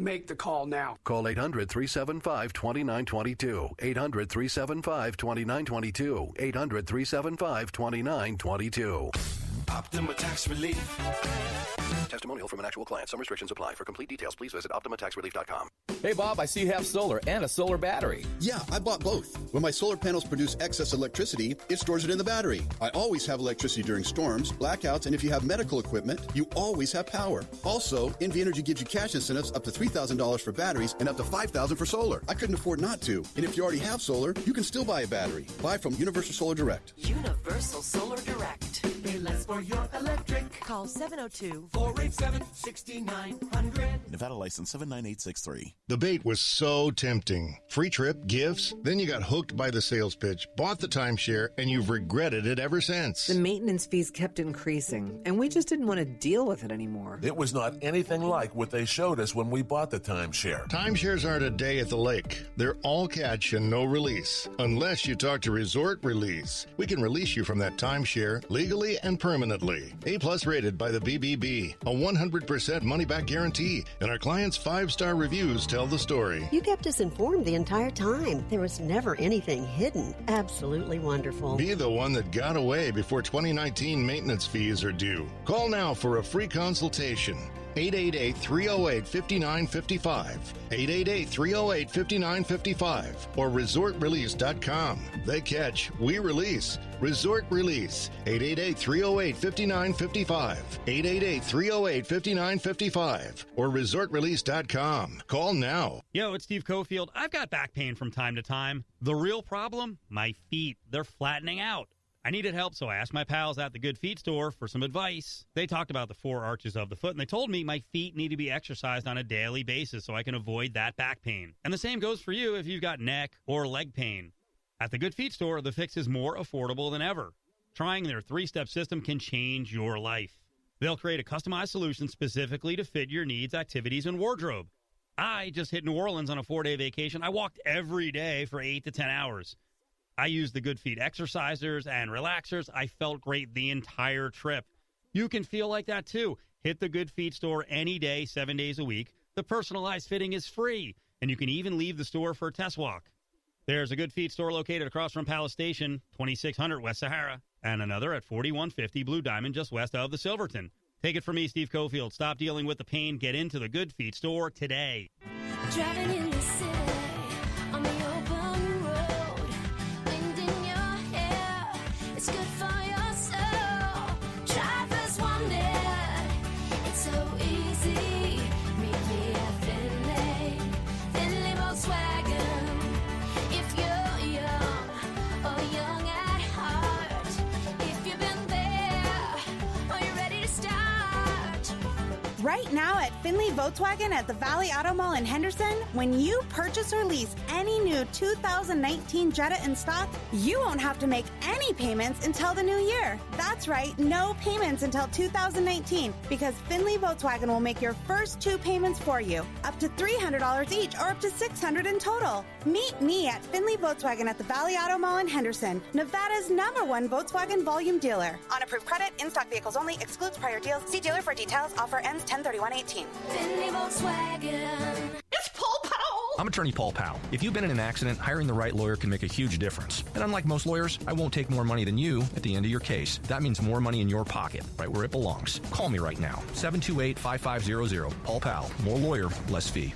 Make the call now. Call 800-375-2922. 800-375-2922. 800-375-2922. Optima Tax Relief. Testimonial from an actual client. Some restrictions apply. For complete details, please visit OptimaTaxRelief.com. Hey, Bob, I see you have solar and a solar battery. Yeah, I bought both. When my solar panels produce excess electricity, it stores it in the battery. I always have electricity during storms, blackouts, and if you have medical equipment, you always have power. Also, NV Energy gives you cash incentives up to $3,000 for batteries and up to $5,000 for solar. I couldn't afford not to. And if you already have solar, you can still buy a battery. Buy from Universal Solar Direct. Universal Solar Direct. Pay less for your electric. Call 702-487-6900. Nevada license 79863. The bait was so tempting. Free trip, gifts, then you got hooked by the sales pitch, bought the timeshare, and you've regretted it ever since. The maintenance fees kept increasing, and we just didn't want to deal with it anymore. It was not anything like what they showed us when we bought the timeshare. Timeshares aren't a day at the lake. They're all catch and no release. Unless you talk to Resort Release. We can release you from that timeshare legally and permanently. A-plus rated by the BBB. A 100% money-back guarantee. And our clients' 5-star reviews tell the story. You kept us informed the entire time. There was never anything hidden. Absolutely wonderful. Be the one that got away before 2019 maintenance fees are due. Call now for a free consultation. 888-308-5955. 888-308-5955. Or resortrelease.com. They catch, we release. Resort Release. 888-308-5955. 888-308-5955. Or resortrelease.com. Call now. Yo, it's Steve Cofield. I've got back pain from time to time. The real problem? My feet. They're flattening out. I needed help, so I asked my pals at the Good Feet store for some advice. They talked about the 4 arches of the foot, and they told me my feet need to be exercised on a daily basis so I can avoid that back pain. And the same goes for you if you've got neck or leg pain. At the Good Feet store, the fix is more affordable than ever. Trying their 3-step system can change your life. They'll create a customized solution specifically to fit your needs, activities, and wardrobe. I just hit New Orleans on a 4-day vacation. I walked every day for 8 to 10 hours. I used the Good Feet exercisers and relaxers. I felt great the entire trip. You can feel like that too. Hit the Good Feet store any day, 7 days a week. The personalized fitting is free, and you can even leave the store for a test walk. There's a Good Feet store located across from Palace Station, 2600 West Sahara, and another at 4150 Blue Diamond just west of the Silverton. Take it from me, Steve Cofield. Stop dealing with the pain. Get into the Good Feet store today. Driving in the city on the open road, wind in your hair, it's good for your soul. Drivers wanted, it's so easy. Meet me at Finley Volkswagen. If you're young or young at heart, if you've been there or you're ready to start. Right now at Finley Volkswagen at the Valley Auto Mall in Henderson, when you purchase or lease any new 2019 Jetta in stock, you won't have to make any payments until the new year. That's right, no payments until 2019, because Finley Volkswagen will make your first 2 payments for you, up to $300 each or up to $600 in total. Meet me at Finley Volkswagen at the Valley Auto Mall in Henderson, Nevada's #1 Volkswagen volume dealer. On approved credit, in-stock vehicles only, excludes prior deals. See dealer for details. Offer ends 10/31/18. Finley Volkswagen. It's Paul Powell! I'm attorney Paul Powell. If you've been in an accident, hiring the right lawyer can make a huge difference. And unlike most lawyers, I won't take more money than you at the end of your case. That means more money in your pocket, right where it belongs. Call me right now, 728-5500. Paul Powell. More lawyer, less fee.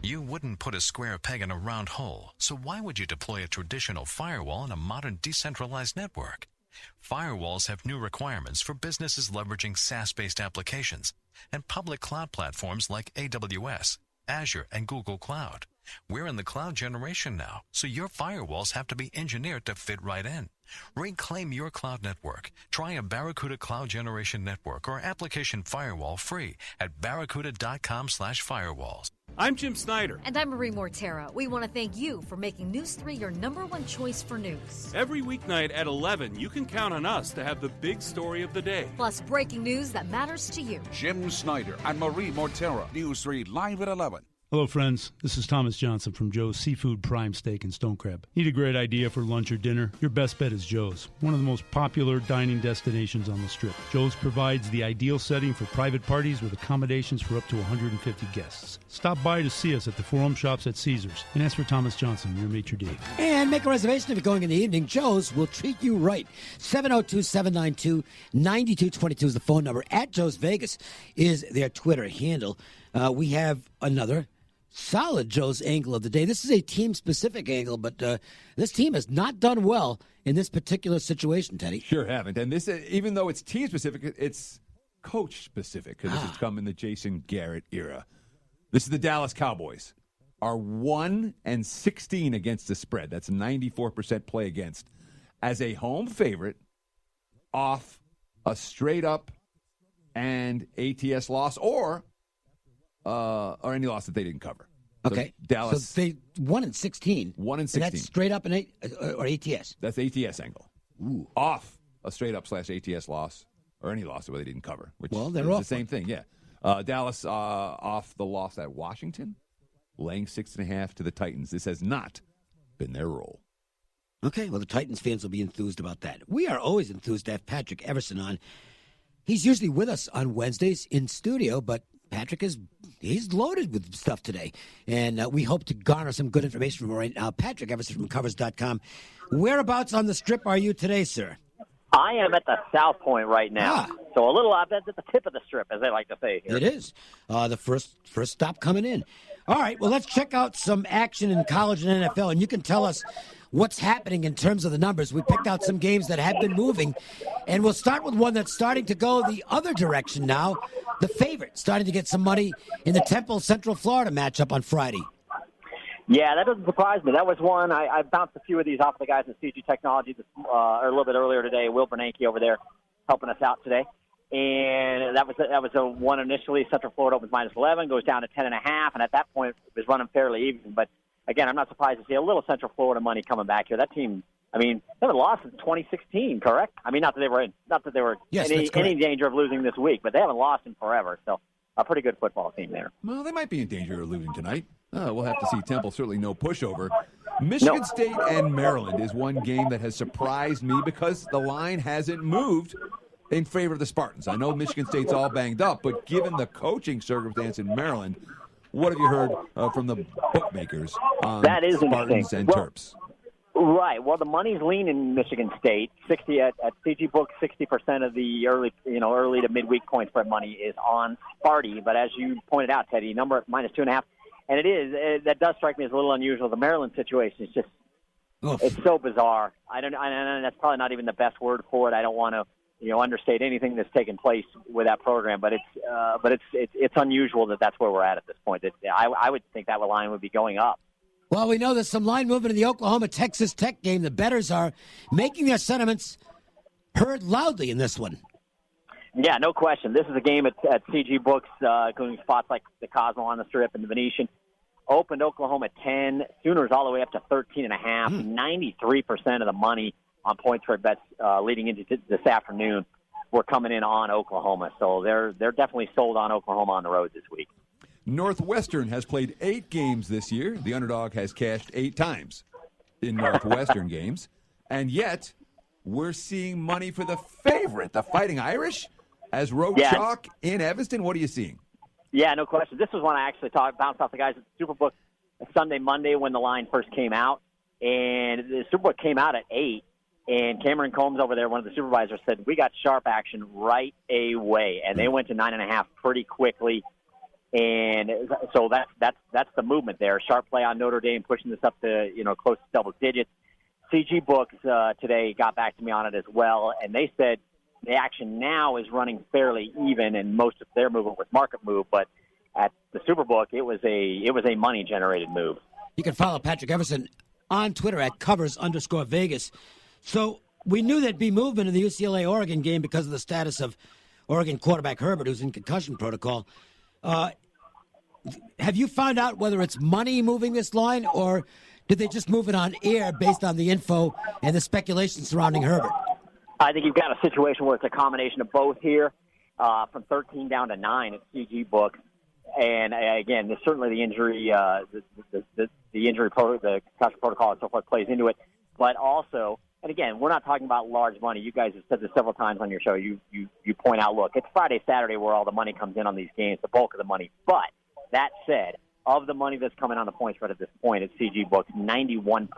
You wouldn't put a square peg in a round hole, so why would you deploy a traditional firewall in a modern decentralized network? Firewalls have new requirements for businesses leveraging SaaS-based applications and public cloud platforms like AWS, Azure, and Google Cloud. We're in the cloud generation now, so your firewalls have to be engineered to fit right in. Reclaim your cloud network. Try a Barracuda Cloud Generation Network or application firewall free at barracuda.com/firewalls. I'm Jim Snyder. And I'm Marie Mortera. We want to thank you for making News 3 your #1 choice for news. Every weeknight at 11, you can count on us to have the big story of the day. Plus breaking news that matters to you. Jim Snyder and Marie Mortera. News 3 live at 11. Hello, friends. This is Thomas Johnson from Joe's Seafood Prime Steak and Stone Crab. Need a great idea for lunch or dinner? Your best bet is Joe's, one of the most popular dining destinations on the Strip. Joe's provides the ideal setting for private parties with accommodations for up to 150 guests. Stop by to see us at the Forum Shops at Caesars and ask for Thomas Johnson, your maitre d'. And make a reservation if you're going in the evening. Joe's will treat you right. 702-792-9222 is the phone number. At Joe's Vegas is their Twitter handle. We have another solid Joe's angle of the day. This is a team-specific angle, but this team has not done well in this particular situation, Teddy. Sure haven't. And this, even though it's team-specific, it's coach-specific because it's come in the Jason Garrett era. This is the Dallas Cowboys. Are 1-16 against the spread. That's 94% play against. As a home favorite off a straight-up and ATS loss or any loss that they didn't cover. Okay. So Dallas. So they 1-16. 1-16. And that's straight up and or ATS. That's ATS angle. Ooh. Off a straight up / ATS loss or any loss where they didn't cover. Which they're is off. the same thing. Yeah. Dallas off the loss at Washington, laying 6.5 to the Titans. This has not been their role. Okay. Well, the Titans fans will be enthused about that. We are always enthused to have Patrick Everson on. He's usually with us on Wednesdays in studio, but Patrick he's loaded with stuff today, and we hope to garner some good information from him right now. Patrick Everson from Covers.com. Whereabouts on the Strip are you today, sir? I am at the South Point right now, so a little up at the tip of the Strip, as they like to say here. It is the first stop coming in. All right, well, let's check out some action in college and NFL, and you can tell us what's happening in terms of the numbers. We picked out some games that have been moving, and we'll start with one that's starting to go the other direction now. The favorite starting to get some money in the Temple Central Florida matchup on Friday. Yeah, that doesn't surprise me. That was one. I bounced a few of these off of the guys at CG Technology a little bit earlier today. Will Bernanke over there helping us out today. And that was a one initially. Central Florida opens -11, goes down to 10.5, and at that point it was running fairly even. But again, I'm not surprised to see a little Central Florida money coming back here. That team, I mean, they haven't lost since 2016, correct? I mean, not that they were yes, any danger of losing this week, but they haven't lost in forever. So a pretty good football team there. Well, they might be in danger of losing tonight. We'll have to see. Temple, certainly no pushover. Michigan State and Maryland is one game that has surprised me because the line hasn't moved in favor of the Spartans. I know Michigan State's all banged up, but given the coaching circumstance in Maryland, what have you heard from the bookmakers on that is Spartans and Terps? Right. Well, the money's leaning Michigan State. 60 at CG Book, 60% of the early to midweek point spread money is on Sparty. But as you pointed out, Teddy, number at -2.5, and that does strike me as a little unusual. The Maryland situation is just it's so bizarre. I that's probably not even the best word for it. I don't want to understate anything that's taken place with that program, but it's unusual that that's where we're at this point. I would think that line would be going up. Well, we know there's some line movement in the Oklahoma-Texas Tech game. The bettors are making their sentiments heard loudly in this one. Yeah, no question. This is a game at CG Books, including spots like the Cosmo on the Strip and the Venetian. Opened Oklahoma at 10, Sooners all the way up to 13.5. 93% of the money on point spread bets leading into this afternoon were coming in on Oklahoma. So they're definitely sold on Oklahoma on the road this week. Northwestern has played 8 games this year. The underdog has cashed 8 times in Northwestern games. And yet, we're seeing money for the favorite, the Fighting Irish, as road chalk in Evanston. What are you seeing? Yeah, no question. This was one I actually bounced off the guys at the Superbook Sunday, Monday when the line first came out. And the Superbook came out at 8. And Cameron Combs over there, one of the supervisors, said, we got sharp action right away. And they went to 9.5 pretty quickly. And so that's the movement there. Sharp play on Notre Dame, pushing this up to close to double digits. CG Books today got back to me on it as well, and they said the action now is running fairly even, and most of their movement was market move. But at the Superbook, it was a money generated move. You can follow Patrick Everson on Twitter at @covers_Vegas. So we knew there'd be movement in the UCLA-Oregon game because of the status of Oregon quarterback Herbert, who's in concussion protocol. Have you found out whether it's money moving this line, or did they just move it on air based on the info and the speculation surrounding Herbert? I think you've got a situation where it's a combination of both here, from 13 down to 9 at CG Books. And again, certainly the injury, the concussion protocol and so forth plays into it. But also, and again, we're not talking about large money. You guys have said this several times on your show. You point out, look, it's Friday, Saturday where all the money comes in on these games, the bulk of the money. But that said, of the money that's coming on the point spread at this point, it's CG books 91%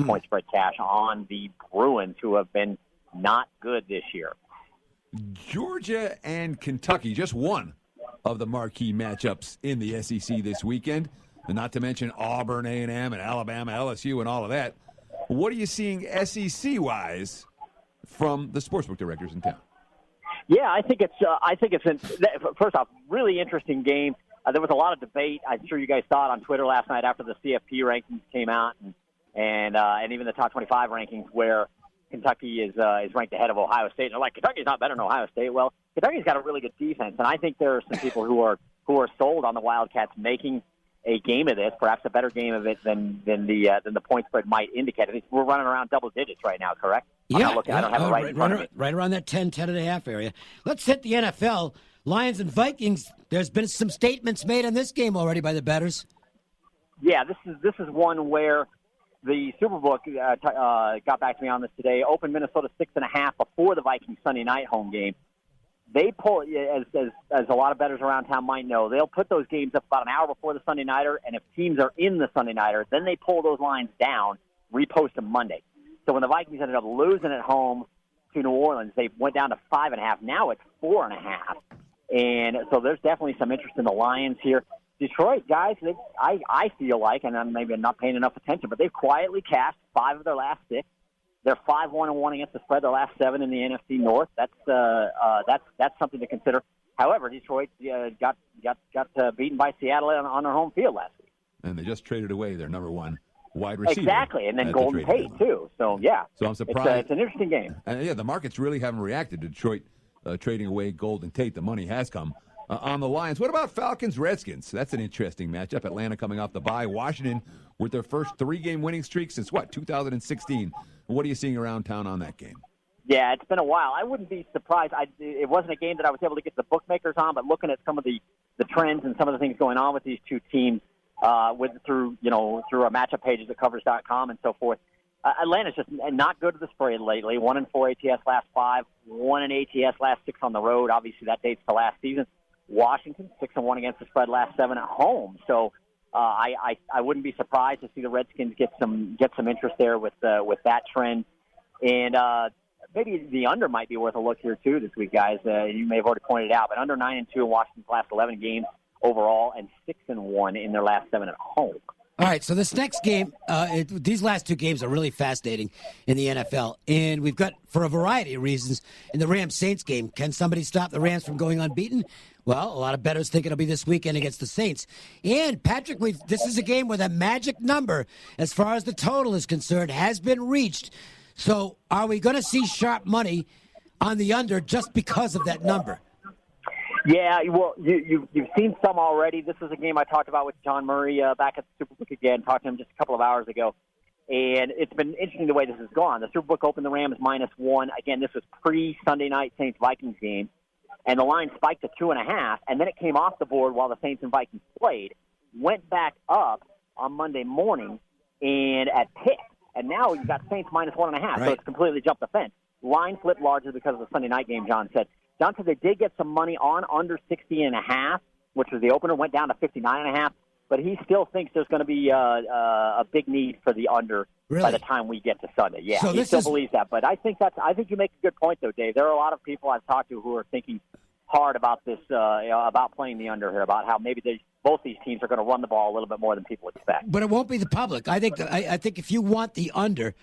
point spread cash on the Bruins, who have been not good this year. Georgia and Kentucky, just one of the marquee matchups in the SEC this weekend, and not to mention Auburn, A&M, and Alabama, LSU, and all of that. What are you seeing SEC-wise from the sportsbook directors in town? Yeah, I think first off, really interesting game. There was a lot of debate. I'm sure you guys saw it on Twitter last night after the CFP rankings came out, and even the top 25 rankings, where Kentucky is ranked ahead of Ohio State. And they're like, Kentucky's not better than Ohio State. Well, Kentucky's got a really good defense, and I think there are some people who are sold on the Wildcats making a game of this, perhaps a better game of it than the point spread might indicate. I think we're running around double digits right now, correct? Yeah, I don't have it right in front of me. Right around that 10.5 area. Let's hit the NFL. Lions and Vikings. There's been some statements made on this game already by the bettors. Yeah, this is one where the Superbook got back to me on this today. Opened Minnesota 6.5 before the Vikings Sunday night home game. They pull, as a lot of bettors around town might know, they'll put those games up about an hour before the Sunday nighter, and if teams are in the Sunday nighter, then they pull those lines down, repost them Monday. So when the Vikings ended up losing at home to New Orleans, they went down to 5.5. Now it's 4.5. And so there's definitely some interest in the Lions here. Detroit, guys, I feel like, and I'm maybe not paying enough attention, but they've quietly cashed 5 of their last 6. They're 5-1-1 against the spread. Their last 7 in the NFC North. That's something to consider. However, Detroit got beaten by Seattle on their home field last week. And they just traded away their number 1 wide receiver. Exactly, and then Golden Tate too. So yeah, so I'm surprised. It's an interesting game. And yeah, the markets really haven't reacted to Detroit trading away Golden Tate. The money has come on the Lions. What about Falcons-Redskins? That's an interesting matchup. Atlanta coming off the bye. Washington with their first 3-game winning streak since 2016. What are you seeing around town on that game? Yeah, it's been a while. I wouldn't be surprised. It wasn't a game that I was able to get the bookmakers on, but looking at some of the trends and some of the things going on with these two teams, through our matchup pages at Covers.com and so forth. Atlanta's just not good at the spread lately. 1-4 ATS last 5, 1 ATS last 6 on the road. Obviously, that dates to last season. Washington 6-1 against the spread last 7 at home. So I wouldn't be surprised to see the Redskins get some interest there with that trend. And maybe the under might be worth a look here too this week, guys. You may have already pointed it out, but under 9-2 in Washington's last 11 games overall, and 6-1 in their last 7 at home. All right, so this next game, these last 2 games are really fascinating in the NFL, and we've got, for a variety of reasons, in the Rams-Saints game, can somebody stop the Rams from going unbeaten? Well, a lot of bettors think it'll be this weekend against the Saints. And, Patrick, this is a game where the magic number, as far as the total is concerned, has been reached. So are we going to see sharp money on the under just because of that number? Yeah, well, you've seen some already. This is a game I talked about with John Murray back at the Superbook again. Talked to him just a couple of hours ago. And it's been interesting the way this has gone. The Superbook opened the Rams -1. Again, this was pre-Sunday night Saints-Vikings game. And the line spiked to 2.5, and then it came off the board while the Saints and Vikings played, went back up on Monday morning and at pick. And now you've got Saints -1.5, right. So it's completely jumped the fence. Line flipped largely because of the Sunday night game, John said. John said they did get some money on under 60.5, which was the opener, went down to 59.5. But he still thinks there's going to be a big need for the under by the time we get to Sunday. Yeah, so he still believes that. But I think you make a good point, though, Dave. There are a lot of people I've talked to who are thinking hard about this, about playing the under here, about how maybe both these teams are going to run the ball a little bit more than people expect. But it won't be the public. I think if you want the under,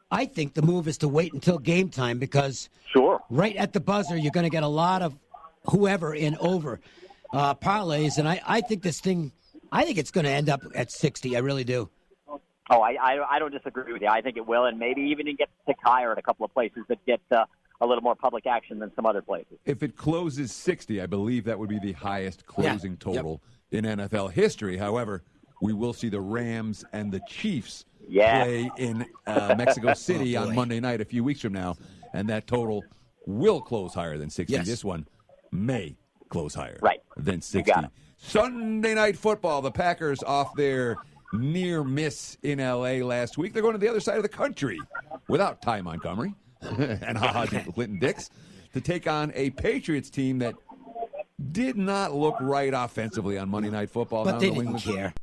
I think the move is to wait until game time because right at the buzzer you're going to get a lot of whoever in over parlays, and I think this thing. I think it's going to end up at 60. I really do. Oh, I don't disagree with you. I think it will, and maybe even it gets ticked higher at a couple of places that get a little more public action than some other places. If it closes 60, I believe that would be the highest closing total in NFL history. However, we will see the Rams and the Chiefs play in Mexico City on Monday night a few weeks from now, and that total will close higher than 60. Yes. This one may close higher than 60. Sunday Night Football. The Packers off their near miss in L.A. last week. They're going to the other side of the country without Ty Montgomery and Clinton Dix to take on a Patriots team that did not look right offensively on Monday Night Football. But they didn't care.